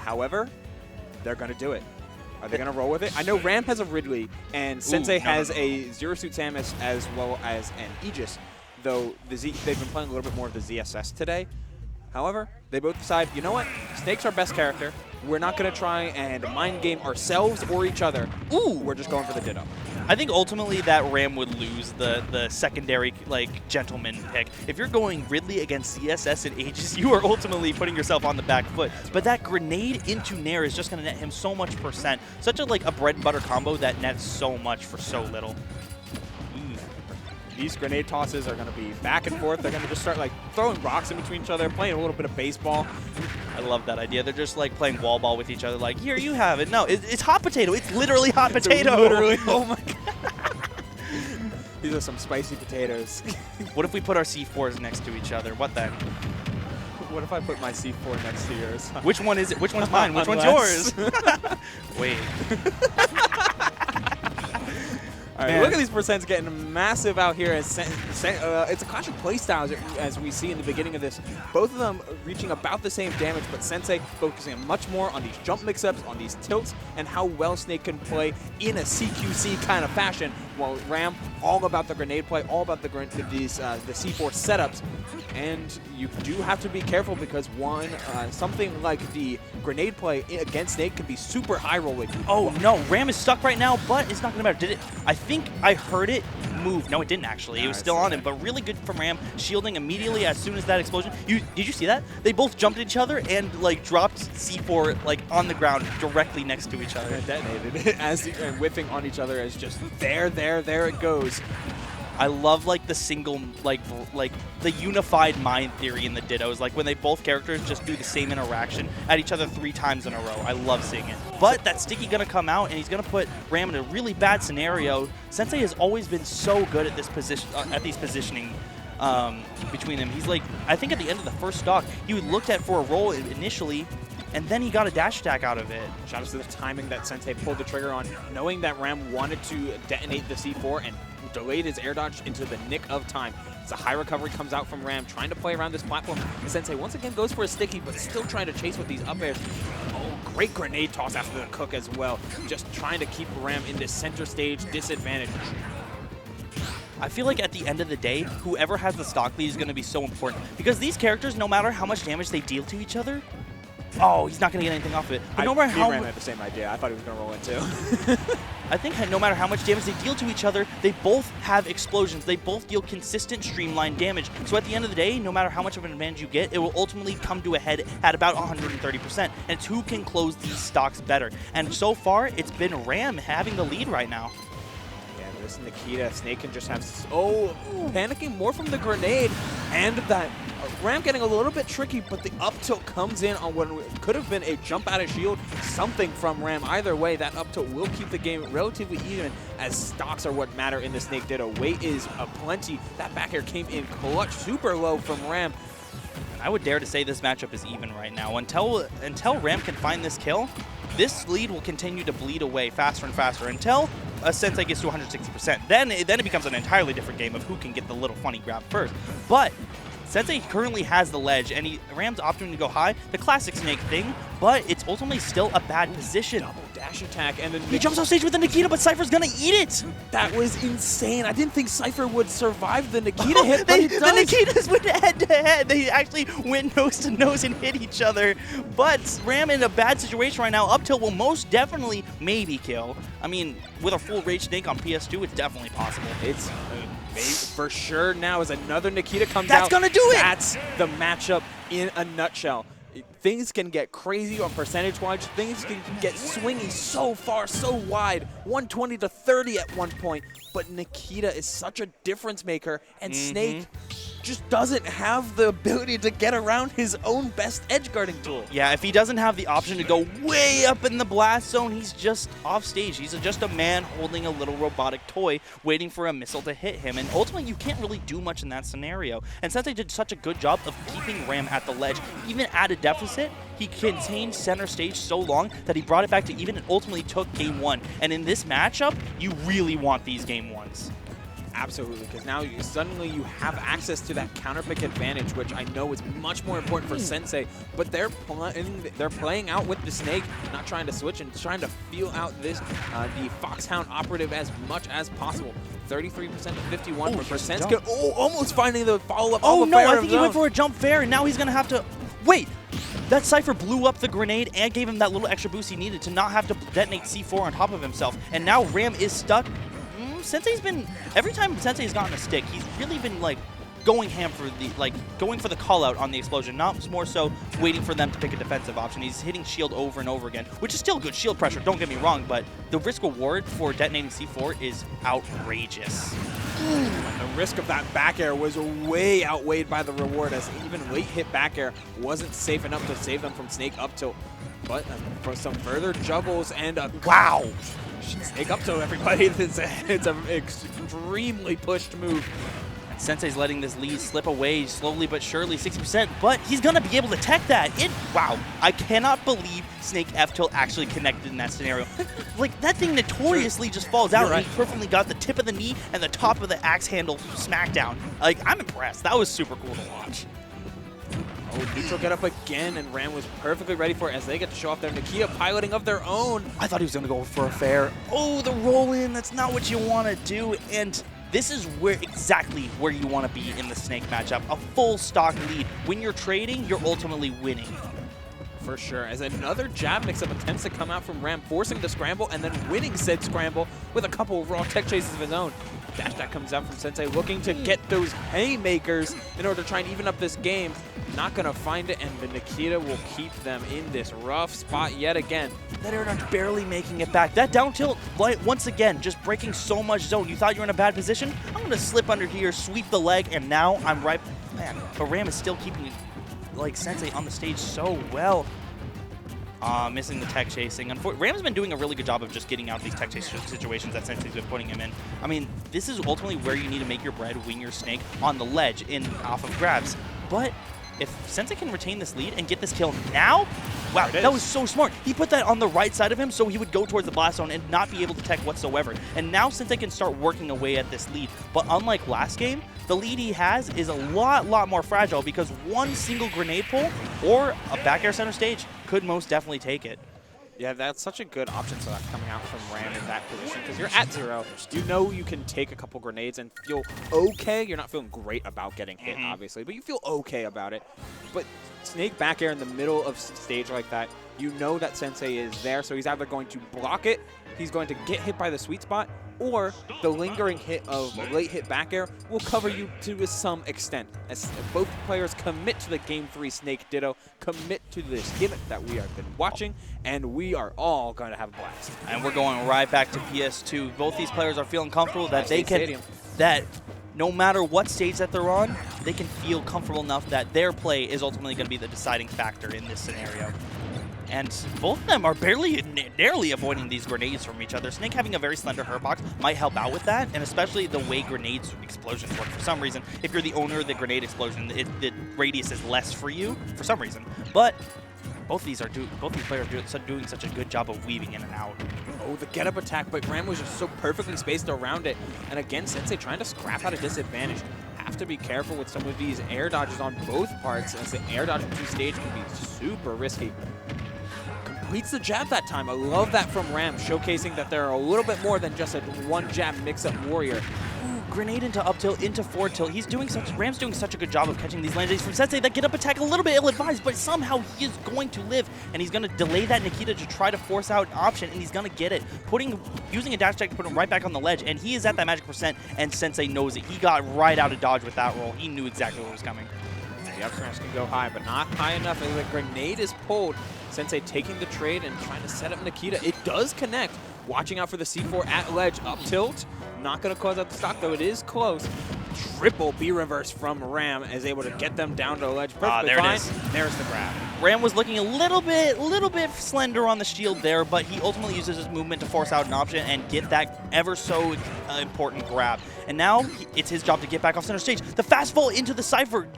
However, they're going to do it. Are they going to roll with it? I know Ram has a Ridley, and Sensei has a Zero Suit Samus as well as an Aegis, though they've been playing a little bit more of the ZSS today. However, they both decide, you know what? Snake's our best character. We're not going to try and mind game ourselves or each other. Ooh, we're just going for the Ditto. I think ultimately that Ram would lose the secondary, like, gentleman pick. If you're going Ridley against CSS and Aegis, you are ultimately putting yourself on the back foot. But that grenade into Nair is just going to net him so much percent. Such a, like, a bread and butter combo that nets so much for so little. These grenade tosses are going to be back and forth. They're going to just start like throwing rocks in between each other, playing a little bit of baseball. I love that idea. They're just like playing wall ball with each other like, here, you have it. No, it's hot potato. It's literally hot potato. Literally. Oh my God. These are some spicy potatoes. What if we put our C4s next to each other? What then? What if I put my C4 next to yours? Which one is it? Which one's mine? Which one's yours? Wait. All right, look at these percents getting massive out here. It's a clash of playstyles as we see in the beginning of this. Both of them reaching about the same damage, but Sensei focusing much more on these jump mix-ups, on these tilts, and how well Snake can play in a CQC kind of fashion, while Ram all about the grenade play, all about the C4 setups. And you do have to be careful because something like the grenade play against Snake can be super high rolling. Oh no, Ram is stuck right now, but it's not gonna matter. Did it? I think I heard it move. No, it didn't actually. It was still on him, but really good from Ram, shielding immediately as soon as that explosion. Did you see that? They both jumped at each other and like dropped C4 like on the ground directly next to each other. And detonated it and whiffing on each other as just there it goes. I love like the single, like the unified mind theory in the Dittos, like when they both characters just do the same interaction at each other 3 times in a row. I love seeing it. But that Sticky gonna come out and he's gonna put Ram in a really bad scenario. Sensei has always been so good at this position, at these positioning between them. He's like, I think at the end of the first stock, he would looked at for a roll initially, and then he got a dash attack out of it. Shout out to the timing that Sensei pulled the trigger on, knowing that Ram wanted to detonate the C4 and delayed his air dodge into the nick of time. It's a high recovery comes out from Ram, trying to play around this platform. And Sensei once again goes for a sticky, but still trying to chase with these up airs. Oh, great grenade toss after the cook as well. Just trying to keep Ram in this center stage disadvantage. I feel like at the end of the day, whoever has the stock lead is going to be so important. Because these characters, no matter how much damage they deal to each other, oh, he's not going to get anything off of it. But no matter how Ram had the same idea. I thought he was going to roll in too. I think no matter how much damage they deal to each other, they both have explosions. They both deal consistent streamlined damage. So at the end of the day, no matter how much of an advantage you get, it will ultimately come to a head at about 130%. And it's who can close these stocks better. And so far, it's been Ram having the lead right now. Yeah, this Nikita, Snake can just have, panicking more from the grenade and that Ram getting a little bit tricky, but the up tilt comes in on what could have been a jump out of shield, something from Ram. Either way, that up tilt will keep the game relatively even, as stocks are what matter in the Snake Ditto. Weight is plenty. That back air came in clutch, super low from Ram. I would dare to say this matchup is even right now. Until Ram can find this kill, this lead will continue to bleed away faster and faster until Sensei gets to 160%. Then it becomes an entirely different game of who can get the little funny grab first. But Sensei currently has the ledge, and Ram's opting to go high, the classic Snake thing, but it's ultimately still a bad position. Double dash attack, and then he jumps off stage with the Nikita, but Cypher's gonna eat it! That was insane. I didn't think Cypher would survive the Nikita hit, but it does. The Nikitas went head-to-head. They actually went nose-to-nose and hit each other. But Ram in a bad situation right now. Up tilt will most definitely maybe kill. I mean, with a full Rage Snake on PS2, it's definitely possible. It's for sure now as another Nikita comes out. That's gonna do it! That's the matchup in a nutshell. Things can get crazy on percentage-wise. Things can get swingy so far, so wide. 120 to 30 at one point. But Nikita is such a difference maker, and Snake just doesn't have the ability to get around his own best edge guarding tool. Yeah, if he doesn't have the option to go way up in the blast zone, he's just off stage. He's just a man holding a little robotic toy waiting for a missile to hit him. And ultimately, you can't really do much in that scenario. And Sensei did such a good job of keeping Ram at the ledge. Even at a deficit, he contained center stage so long that he brought it back to even and ultimately took game 1. And in this matchup, you really want these game 1s. Absolutely, because now suddenly you have access to that counter pick advantage, which I know is much more important for Sensei. But they're playing out with the Snake, not trying to switch and trying to feel out this the Foxhound operative as much as possible. 33% to 51 for Sensei. Oh, almost finding the follow-up. Oh no, I think he went for a jump fair, and now he's gonna have to wait. That Cypher blew up the grenade and gave him that little extra boost he needed to not have to detonate C4 on top of himself. And now Ram is stuck. Sensei's been, every time Sensei's gotten a stick, he's really been like going ham for the, going for the call out on the explosion, not more so waiting for them to pick a defensive option. He's hitting shield over and over again, which is still good shield pressure, don't get me wrong, but the risk reward for detonating C4 is outrageous. The risk of that back air was way outweighed by the reward, as even late hit back air wasn't safe enough to save them from Snake up tilt. But for some further juggles and a wow! Snake up tilt, everybody. It's an extremely pushed move. Sensei's letting this lead slip away slowly but surely, 60%, but he's going to be able to tech that. Wow, I cannot believe Snake F-tilt actually connected in that scenario. Like, that thing notoriously just falls out, and he perfectly got the tip of the knee and the top of the axe handle smackdown. Like, I'm impressed. That was super cool to watch. Oh, neutral get up again, and Ram was perfectly ready for it as they get to show off their Nakia piloting of their own. I thought he was going to go for a fair. Oh, the roll in, that's not what you want to do, and this is exactly where you want to be in the Snake matchup. A full stock lead. When you're trading, you're ultimately winning. For sure, as another jab mix-up attempts to come out from Ram, forcing the scramble and then winning said scramble with a couple of raw tech chases of his own. Dash that comes out from Sensei, looking to get those haymakers in order to try and even up this game. Not going to find it, and the Nikita will keep them in this rough spot yet again. That air dodge barely making it back. That down tilt, once again, just breaking so much zone. You thought you were in a bad position? I'm going to slip under here, sweep the leg, and now I'm right. Man, but Ram is still keeping Sensei on the stage so well. Missing the tech chasing. Ram's been doing a really good job of just getting out of these tech chase situations that Sensei's been putting him in. I mean, this is ultimately where you need to make your bread, wing your Snake on the ledge off of grabs. But if Sensei can retain this lead and get this kill now, wow, that was so smart. He put that on the right side of him so he would go towards the blast zone and not be able to tech whatsoever. And now Sensei can start working away at this lead. But unlike last game, the lead he has is a lot more fragile because one single grenade pull or a back air center stage could most definitely take it. Yeah, that's such a good option for that coming out from Ram in that position because you're at 0. You know you can take a couple grenades and feel okay. You're not feeling great about getting hit, obviously, but you feel okay about it. But Snake back air in the middle of stage like that, you know that Sensei is there, so he's either going to block it, he's going to get hit by the sweet spot, or the lingering hit of late hit back air will cover you to some extent. As both players commit to the Game 3 Snake Ditto, commit to this gimmick that we have been watching, and we are all going to have a blast. And we're going right back to PS2. Both these players are feeling comfortable that they can, that no matter what stage that they're on, they can feel comfortable enough that their play is ultimately going to be the deciding factor in this scenario. And both of them are narrowly avoiding these grenades from each other. Snake having a very slender hurt box might help out with that, and especially the way grenades explosions work. For some reason, if you're the owner of the grenade explosion, the radius is less for you for some reason. But both these players are doing such a good job of weaving in and out. Oh, the get-up attack, but Ram was just so perfectly spaced around it. And again, Sensei trying to scrap out a disadvantage. Have to be careful with some of these air dodges on both parts, as the air dodge into stage can be super risky. Completes the jab that time. I love that from Ram, showcasing that they're a little bit more than just a one jab mix-up warrior. Ooh, grenade into up tilt, into forward tilt. Ram's doing such a good job of catching these landings from Sensei. That get up attack a little bit ill-advised, but somehow he is going to live, and he's going to delay that Nikita to try to force out an option, and he's going to get it. Using a dash attack to put him right back on the ledge, and he is at that magic percent, and Sensei knows it. He got right out of dodge with that roll. He knew exactly what was coming. The up smash can go high, but not high enough as the grenade is pulled. Sensei taking the trade and trying to set up Nikita. It does connect. Watching out for the C4 at ledge. Up tilt. Not going to close out the stock, though. It is close. Triple B reverse from Ram is able to get them down to the ledge. Perfectly fine. It is. There's the grab. Ram was looking a little bit slender on the shield there, but he ultimately uses his movement to force out an option and get that ever so important grab. And now it's his job to get back off center stage. The fast fall into the Cypher,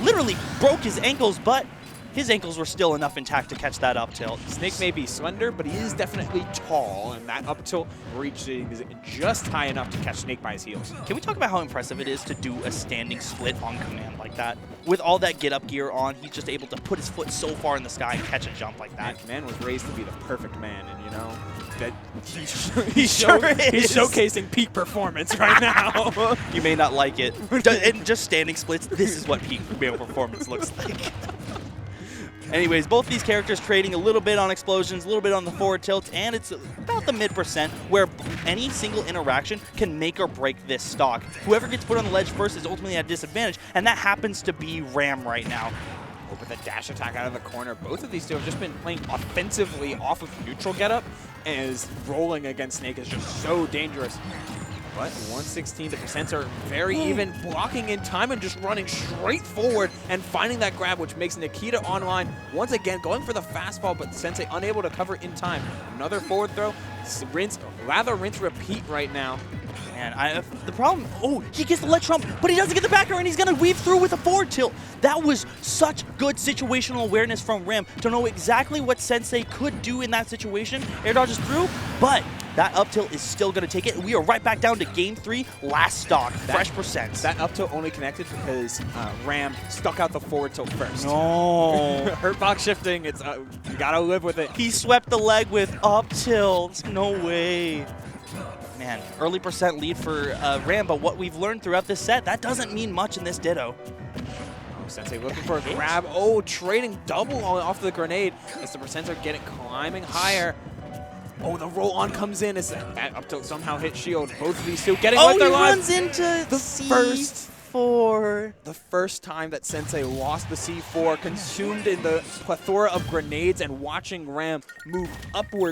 literally broke his ankles, but his ankles were still enough intact to catch that up tilt. Snake may be slender, but he is definitely tall, and that up tilt reaching is just high enough to catch Snake by his heels. Can we talk about how impressive it is to do a standing split on command like that? With all that get-up gear on, he's just able to put his foot so far in the sky and catch a jump like that. Man was raised to be the perfect man, and you know, that He sure is. He's showcasing peak performance right now. You may not like it. And just standing splits, this is what peak male performance looks like. Anyways, both these characters trading a little bit on explosions, a little bit on the forward tilts, and it's about the mid% where any single interaction can make or break this stock. Whoever gets put on the ledge first is ultimately at a disadvantage, and that happens to be Ram right now. With the dash attack out of the corner, both of these two have just been playing offensively off of neutral getup, as rolling against Snake is just so dangerous. But 116, the percents are very even, blocking in time and just running straight forward and finding that grab, which makes Nikita online once again, going for the fastball, but Sensei unable to cover in time. Another forward throw, rinse, lather, rinse, repeat right now. Man, the problem, he gets the ledge trump, but he doesn't get the backer, and he's going to weave through with a forward tilt. That was such good situational awareness from Ram to know exactly what Sensei could do in that situation. Air dodges through, but that up tilt is still going to take it. We are right back down to game 3, last stock, fresh percents. That up tilt only connected because Ram stuck out the forward tilt first. No. Hurt box shifting, it's you got to live with it. He swept the leg with up tilt. No way. Man, early percent lead for Ram, but what we've learned throughout this set, that doesn't mean much in this Ditto. Sensei looking for a grab. Trading double off the grenade as the percents are climbing higher. The roll on comes in as that up tilt somehow hit shield. Both of these two getting with their lives. He runs into the C4. The first time that Sensei lost the C4, consumed in the plethora of grenades, and watching Ram move upward